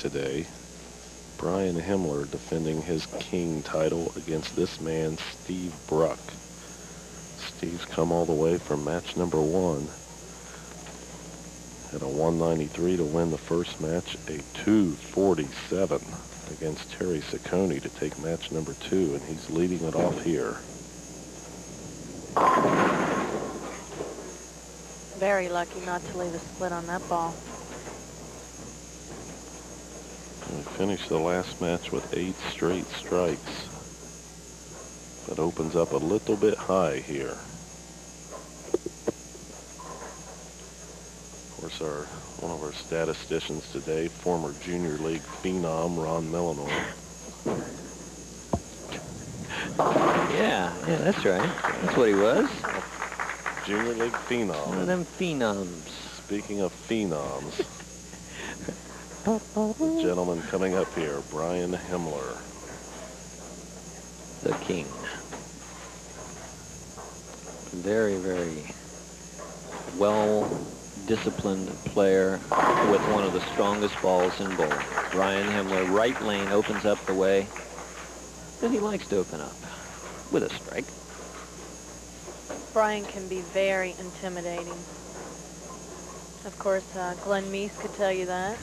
today. Brian Himmler defending his king title against this man, Steve Bruck. Steve's come all the way from match number 1 at a 193 to win the first match, a 247 against Terry Ciccone to take match number 2, and he's leading it off here. Very lucky not to leave a split on that ball. We finished the last match with 8 straight strikes. That opens up a little bit high here. Of course, one of our statisticians today, former Junior League phenom Ron Millinor. Yeah, that's right. That's what he was. Junior League phenom. One of them phenoms. Speaking of phenoms, the gentleman coming up here, Brian Himmler. The king. Very, very well-disciplined player with one of the strongest balls in bowling. Brian Himmler, right lane, opens up the way that he likes to open up with a strike. Brian can be very intimidating. Of course, Glenn Meese could tell you that.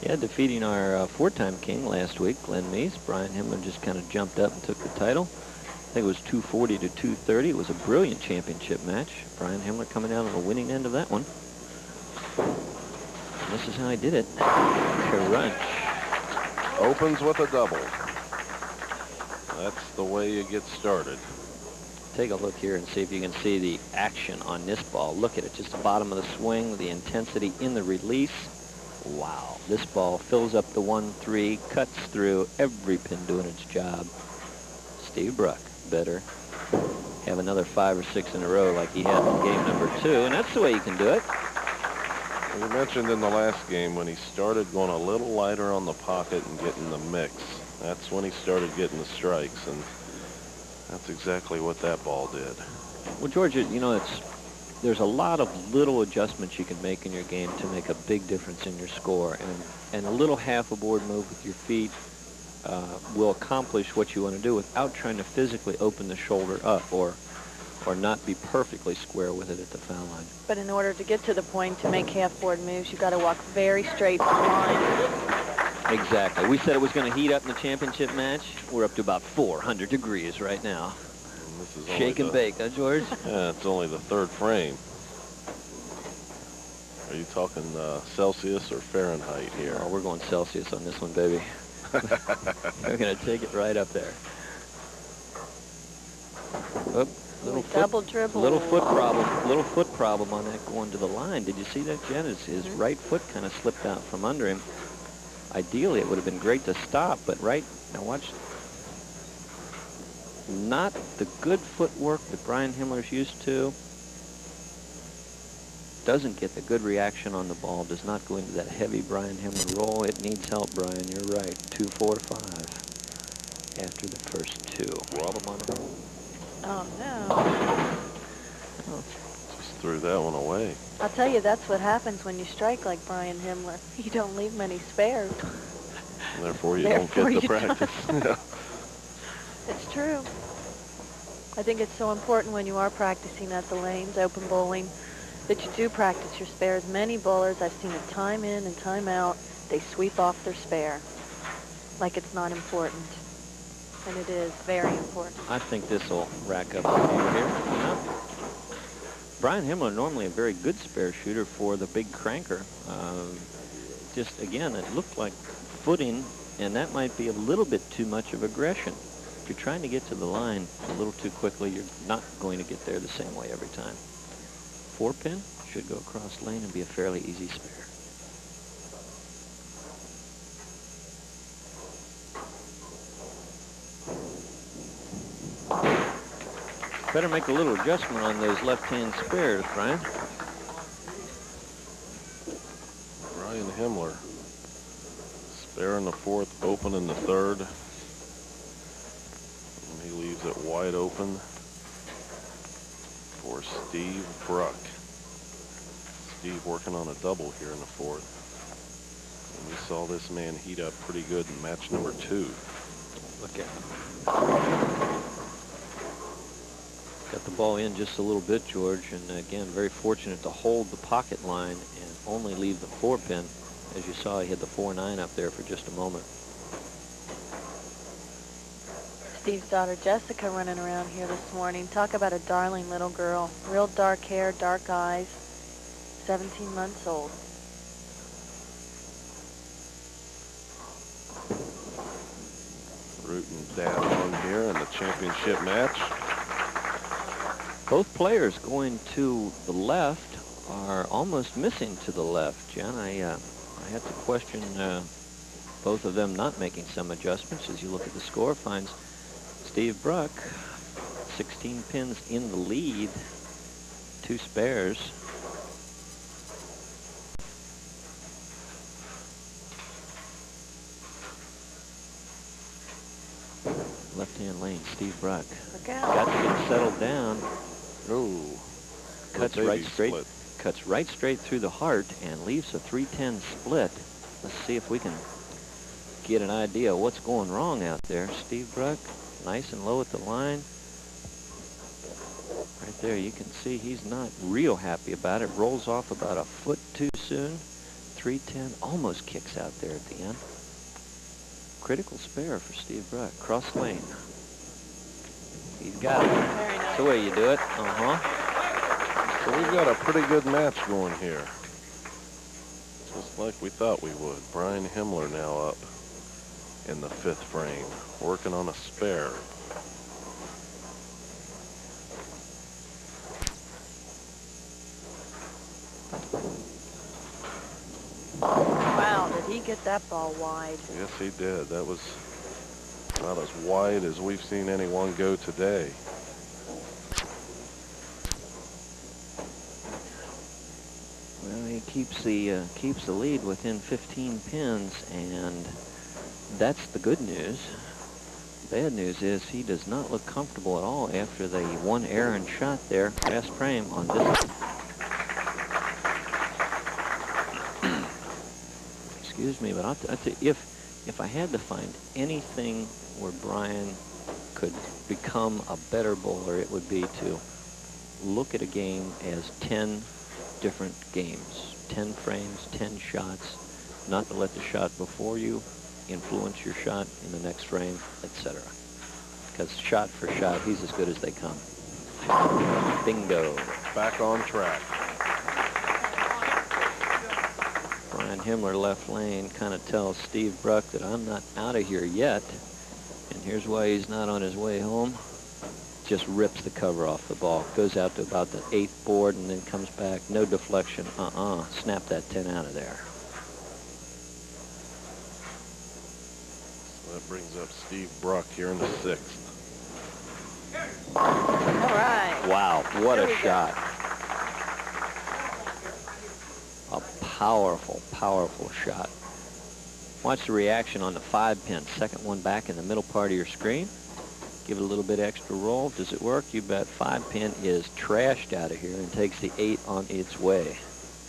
Yeah, defeating our four-time king last week, Glenn Meese. Brian Himmler just kind of jumped up and took the title. I think it was 240 to 230. It was a brilliant championship match. Brian Himmler coming out on the winning end of that one. And this is how he did it. Crunch. Opens with a double. That's the way you get started. Take a look here and see if you can see the action on this ball. Look at it, just the bottom of the swing, the intensity in the release. Wow, this ball fills up the 1-3, cuts through, every pin doing its job. Steve Bruck better have another 5 or 6 in a row like he had in game number 2, and that's the way you can do it. We mentioned in the last game when he started going a little lighter on the pocket and getting the mix. That's when he started getting the strikes, and that's exactly what that ball did. Well, George, you know, there's a lot of little adjustments you can make in your game to make a big difference in your score, and a little half a board move with your feet will accomplish what you want to do without trying to physically open the shoulder up or not be perfectly square with it at the foul line. But in order to get to the point to make half-board moves, you've got to walk very straight to the line. Exactly. We said it was going to heat up in the championship match. We're up to about 400 degrees right now. And this is Shake and bake, huh, George? Yeah, it's only the 3rd frame. Are you talking Celsius or Fahrenheit here? Oh, we're going Celsius on this one, baby. We're going to take it right up there. Oop, Double dribble. Little foot problem on that going to the line. Did you see that, Jen? His right foot kind of slipped out from under him. Ideally, it would have been great to stop, but right now, watch. Not the good footwork that Brian Himmler's used to. Doesn't get the good reaction on the ball. Does not go into that heavy Brian Himmler roll. It needs help, Brian. You're right. 2-4 to 5 after the first 2. Rob him on it. Oh, no. Oh. Just threw that one away. I'll tell you, that's what happens when you strike like Brian Himmler. You don't leave many spares. And therefore, you don't get the practice. It's true. I think it's so important when you are practicing at the lanes, open bowling, that you do practice your spares. Many bowlers, I've seen it time in and time out, they sweep off their spare like it's not important. And it is very important. I think this will rack up a few here. No. Brian Himmler, normally a very good spare shooter for the big cranker. Just, again, it looked like footing, and that might be a little bit too much of aggression. If you're trying to get to the line a little too quickly, you're not going to get there the same way every time. 4-pin should go across lane and be a fairly easy spare. Better make a little adjustment on those left-hand spares, Brian. Brian Himmler. Spare in the 4th, open in the 3rd. And he leaves it wide open for Steve Bruck. Steve working on a double here in the 4th. We saw this man heat up pretty good in match number 2. Look at him. Got the ball in just a little bit, George, and again, very fortunate to hold the pocket line and only leave the 4-pin. As you saw, he had the 4-9 up there for just a moment. Steve's daughter Jessica running around here this morning. Talk about a darling little girl. Real dark hair, dark eyes, 17 months old. Root and Dad on here in the championship match. Both players going to the left are almost missing to the left, Jen. I had to question both of them not making some adjustments. As you look at the score, finds Steve Bruck 16 pins in the lead, 2 spares. Left-hand lane, Steve Bruck. Look out. Got to get settled down. Oh, Cuts right straight through the heart and leaves a 310 split. Let's see if we can get an idea of what's going wrong out there. Steve Bruck, nice and low at the line. Right there, you can see he's not real happy about it. Rolls off about a foot too soon. 310 almost kicks out there at the end. Critical spare for Steve Bruck. Cross lane. He's got it. Very nice. That's the way you do it. So we've got a pretty good match going here. Just like we thought we would. Brian Himmler now up in the 5th frame, working on a spare. Wow, did he get that ball wide? Yes, he did. That was about as wide as we've seen anyone go today. Well, he keeps the lead within 15 pins, and that's the good news. Bad news is he does not look comfortable at all after the one errant shot there, last frame on this. Excuse me, but I'll tell you, if I had to find anything where Brian could become a better bowler, it would be to look at a game as 10 different games, 10 frames, 10 shots, not to let the shot before you influence your shot in the next frame, etc. Because shot for shot, he's as good as they come. Bingo. Back on track. Brian Himmler, left lane, kind of tells Steve Bruck that I'm not out of here yet. And here's why he's not on his way home. Just rips the cover off the ball. Goes out to about the 8th board and then comes back. No deflection. Snap that 10 out of there. So that brings up Steve Bruck here in the 6th. All right. Wow, what a shot. A powerful, powerful shot. Watch the reaction on the 5-pin. Second one back in the middle part of your screen. Give it a little bit extra roll. Does it work? You bet. 5-pin is trashed out of here and takes the 8 on its way.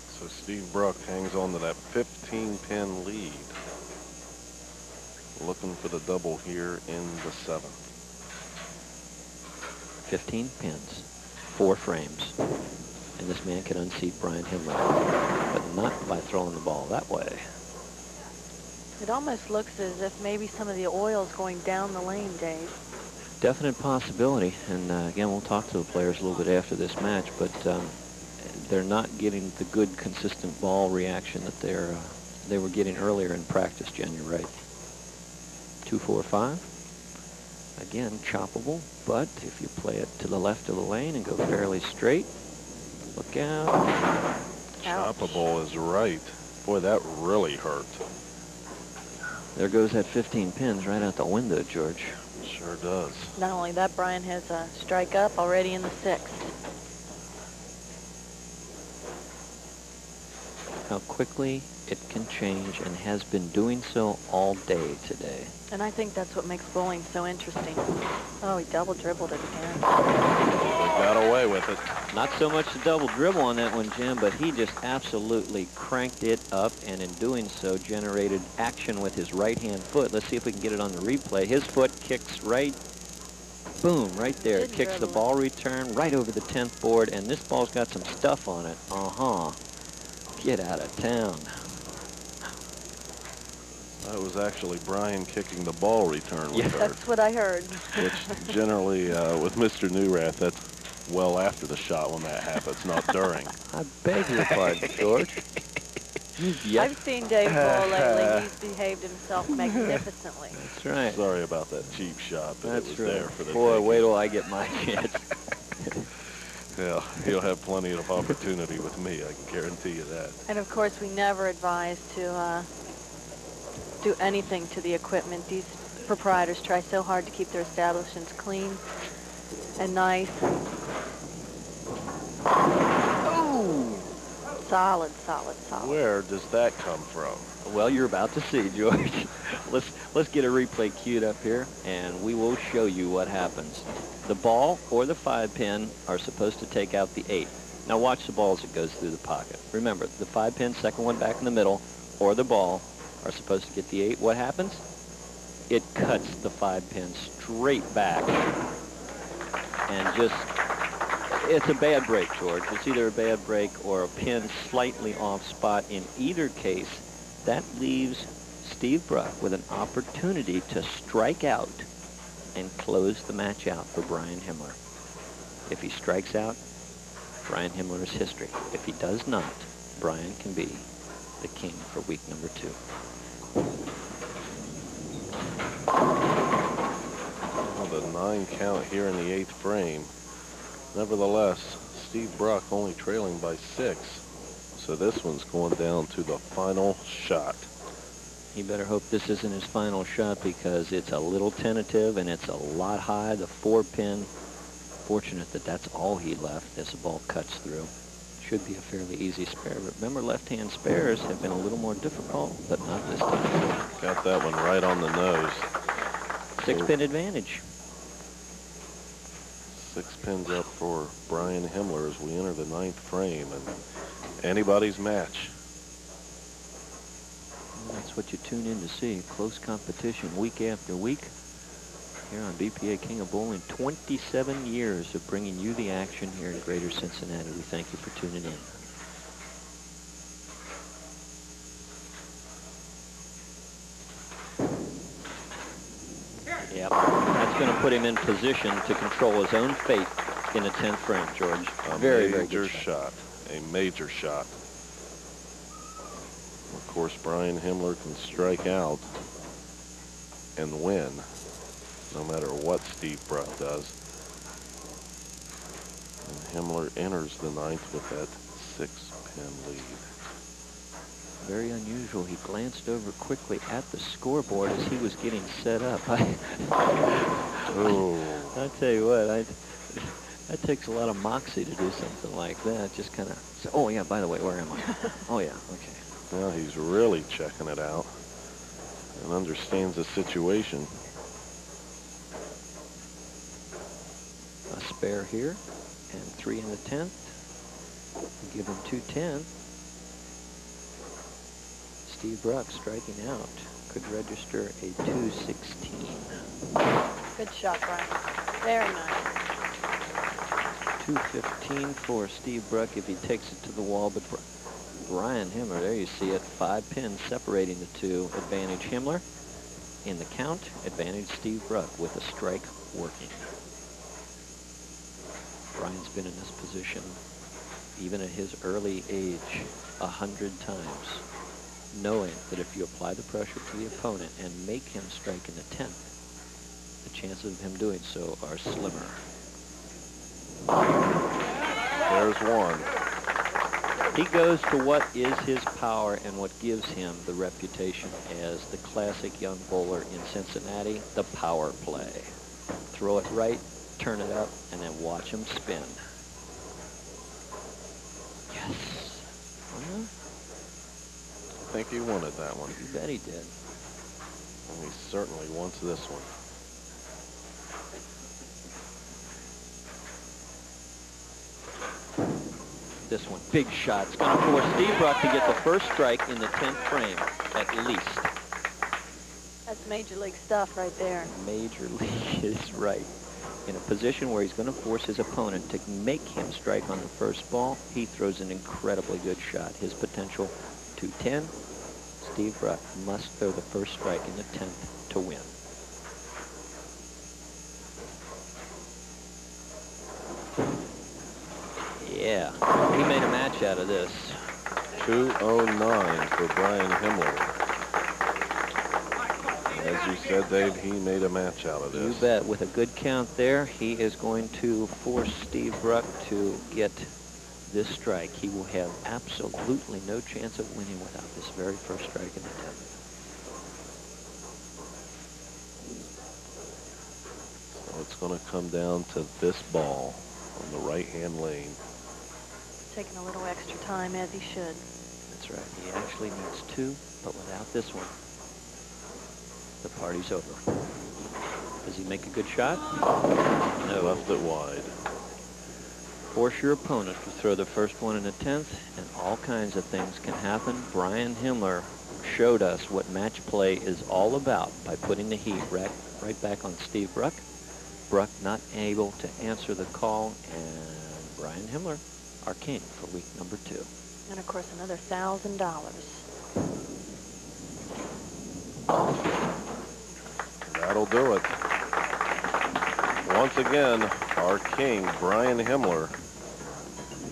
So Steve Bruck hangs on to that 15-pin lead. Looking for the double here in the 7th. 15 pins, 4 frames. And this man can unseat Brian Himmler, but not by throwing the ball that way. It almost looks as if maybe some of the oil's going down the lane, Dave. Definite possibility, and again, we'll talk to the players a little bit after this match, but they're not getting the good, consistent ball reaction that they were getting earlier in practice, Jen, you're right. 2, 4, 5. Again, choppable, but if you play it to the left of the lane and go fairly straight, look out. Choppable is right. Boy, that really hurt. There goes that 15 pins right out the window, George. Sure does. Not only that, Brian has a strike up already in the 6th. how quickly it can change and has been doing so all day today. And I think that's what makes bowling so interesting. Oh, he double dribbled it again. They got away with it. Not so much the double dribble on that one, Jim, but he just absolutely cranked it up, and in doing so generated action with his right-hand foot. Let's see if we can get it on the replay. His foot kicks right, boom, right there. Didn't Kicks the dribble it. ball return right over the 10th board, and this ball's got some stuff on it. Get out of town. That was actually Brian kicking the ball return. Yeah. That's what I heard. Which generally, with Mr. Newrath, that's well after the shot when that happens, not during. I beg your pardon, George. Yep. I've seen Dave bowl lately. He's behaved himself magnificently. That's right. Sorry about that cheap shot, but That's it was right. there for the Boy, taking. wait till I get my chance. Yeah, he'll have plenty of opportunity with me, I can guarantee you that. And of course, we never advise to do anything to the equipment. These proprietors try so hard to keep their establishments clean and nice. Oh! Solid, solid, solid. Where does that come from? Well, you're about to see, George. Let's get a replay queued up here, and we will show you what happens. The ball or the 5-pin are supposed to take out the 8. Now watch the ball as it goes through the pocket. Remember, the 5-pin, second one back in the middle, or the ball are supposed to get the 8. What happens? It cuts the 5-pin straight back, and just, it's a bad break, George. It's either a bad break or a pin slightly off spot. In either case, that leaves Steve Bruck with an opportunity to strike out and close the match out for Brian Himmler. If he strikes out, Brian Himmler is history. If he does not, Brian can be the king for week number 2. Well, the 9 count here in the 8th frame. Nevertheless, Steve Bruck only trailing by 6. So this one's going down to the final shot. He better hope this isn't his final shot, because it's a little tentative and it's a lot high. The 4-pin, fortunate that that's all he left as the ball cuts through. Should be a fairly easy spare, but remember, left-hand spares have been a little more difficult, but not this time. Got that one right on the nose. 6-pin advantage. 6 pins up for Brian Himmler as we enter the 9th frame, and anybody's match. That's what you tune in to see. Close competition week after week here on BPA King of Bowling. 27 years of bringing you the action here in Greater Cincinnati. We thank you for tuning in. Yep, that's going to put him in position to control his own fate in the 10th frame, George. Very Major good shot. A major shot. Of course, Brian Himmler can strike out and win, no matter what Steve Bruck does. And Himmler enters the 9th with that 6-pin lead. Very unusual. He glanced over quickly at the scoreboard as he was getting set up. Oh. I tell you what, that takes a lot of moxie to do something like that. Just kind of, oh yeah, by the way, where am I? Oh yeah, okay. Now he's really checking it out and understands the situation. A spare here and 3 in the 10th. Give him 210. Steve Bruck striking out could register a 216. Good shot, Brian. Very nice. 215 for Steve Bruck if he takes it to the wall, but Brian Himmler, there you see it, 5 pins separating the two. Advantage Himmler. In the count, advantage Steve Bruck with a strike working. Brian's been in this position, even at his early age, 100 times, knowing that if you apply the pressure to the opponent and make him strike in the 10th, the chances of him doing so are slimmer. There's one. He goes to what is his power and what gives him the reputation as the classic young bowler in Cincinnati, the power play. Throw it right, turn it up, and then watch him spin. Yes. think he wanted that one. You bet he did. And he certainly wants this one. This one, big shot. It's going to force Steve Bruck to get the first strike in the 10th frame, at least. That's major league stuff right there. Major league is right. In a position where he's going to force his opponent to make him strike on the first ball, he throws an incredibly good shot. His potential 210. Steve Bruck must throw the first strike in the 10th to win. Yeah, he made a match out of this. 209 for Brian Himmler. As you said, Dave, he made a match out of this. You bet. With a good count there, he is going to force Steve Bruck to get this strike. He will have absolutely no chance of winning without this very first strike in the 10th. So it's going to come down to this ball on the right-hand lane. Taking a little extra time, as he should. That's right. He actually needs two, but without this one, the party's over. Does he make a good shot? No. Left it wide. Force your opponent to throw the first one in the 10th, and all kinds of things can happen. Brian Himmler showed us what match play is all about by putting the heat right back on Steve Bruck. Bruck not able to answer the call, and Brian Himmler, our king for week number 2. And, of course, another $1,000. That'll do it. Once again, our king, Brian Himmler,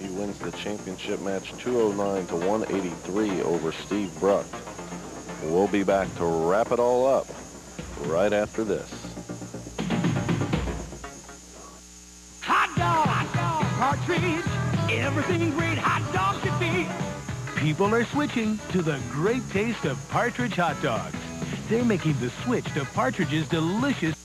he wins the championship match 209 to 183 over Steve Bruck. We'll be back to wrap it all up right after this. Hot dog! Partridge! Everything great hot dog should be. People are switching to the great taste of Partridge hot dogs. They're making the switch to Partridge's delicious